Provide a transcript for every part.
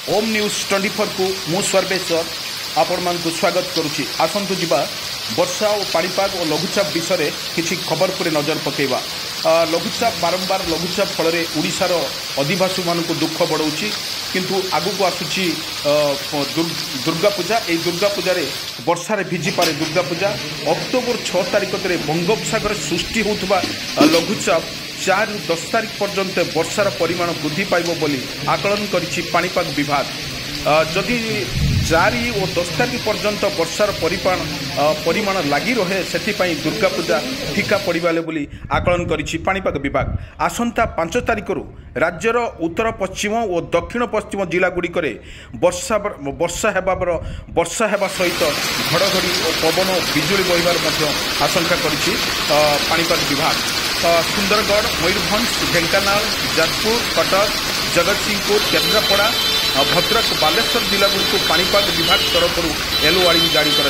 ओम news 24 को मु सर्वेश्वर आपण मानक स्वागत करुच्ची। आसतु जीवा वर्षा और पाणीपाग और लघुचाप विषय में किसी खबर पर नजर पकेवा। लघुचाप बारंबार लघुचाप फल ओडिशार अधिवासी मानक दुख बढ़ाऊँगी किंतु आगक आसूची दुर्गा पूजा। ये दुर्गा पूजा वर्षार भिजी पारे दुर्गा पूजा। अक्टोबर 6 तारिख बंगोपसागर सृष्टि होता लघुचाप 4 ରୁ 10 तारिख पर्यंत वर्षार परिमाण वृद्धि पाइब बोली आकलन करिछि पाणीपाग विभाग। जदि 4 और 10 तारिख पर्यंत वर्षार परिमाण लगी रहे से दुर्गा पूजा फिका पड़े बोली आकलन करिछि पाणीपाग विभाग। आसंता 5 तारिख राज्यर उत्तर पश्चिम और दक्षिण पश्चिम जिला गुड़िक वर्षा हेबा सहित घड़घड़ी और पवन बिजुली बहिबार आशंका करिछि पाणीपाग विभाग। सुंदरगढ़, मयूरभंज, ढेंकानाल, जाजपुर, कटक, जगतसिंहपुर, केन्द्रापड़ा, भद्रक, बालेश्वर जिला गुड़िक पाणीपाग विभाग तरफ येलो वार्निंग जारी कर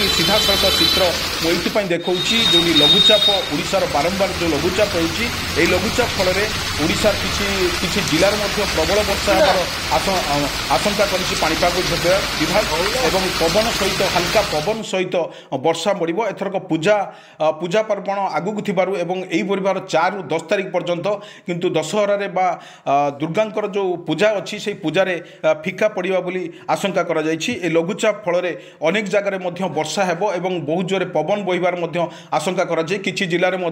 सीधा सड़क चित्र मुझे देखा जो लघुचाप ओडिशार बारंबार जो लघुचाप होती लघुचाप फल ओडिशार किसी जिलार प्रबल वर्षा होबार आशंका करिछि पाणीपाग विभाग एवं पवन सहित हल्का पवन सहित वर्षा बढ़। एथरक पूजा पर्वण आगक थिबारु एवं एई परिवार 4 ରୁ 10 तारिख पर्यंत किंतु दशहरा बा दुर्गांकर जो पूजा अच्छी से पूजारे फिका पड़ा बोली आशंका करा जायछि। ए लघुचाप फल अनेक जगार वर्षा हेबो एवं बहुत जोरे पवन बहिबार आशंका करा जाय। किछि जिले में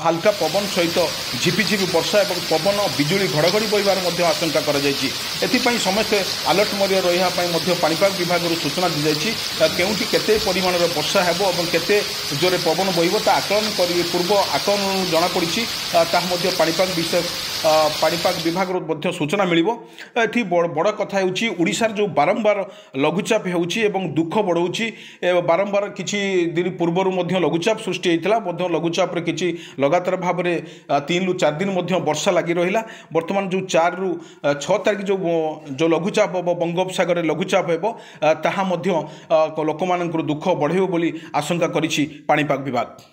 हल्का पवन सहित झिपिझिपि वर्षा एवं पवन बिजुली घड़घड़ी बहिबार आशंका करा जायछि। एथिपई समस्ते अलर्ट मध्य रहिया पई पाणीपाग विभाग सूचना दी जायछि। केउंठी केते परिमाण वर्षा हेबो एवं केते जोरे पवन बहिबो ता आकलन करी पूर्व आकलन जना पड़िछि ताहा पाणीपाग विभाग सूचना मिलिबो। एठी बड़ कथा होउछि ओडिशार जो बारंबार लघुचाप होउछि एवं दुख बढ़ाऊँगी। बारंबार किछि दिन पूर्वर लघुचाप सृष्टि होता लघुचाप किछि लगातार भाव में 3 ରୁ 4 दिन वर्षा लगी रहा। बर्तमान जो 4 ରୁ 6 तारिख जो लघुचाप हम बंगोपसागर लघुचाप हो लोक दुख बढ़ेब बोली आशंका करिछि पाणीपाग विभाग।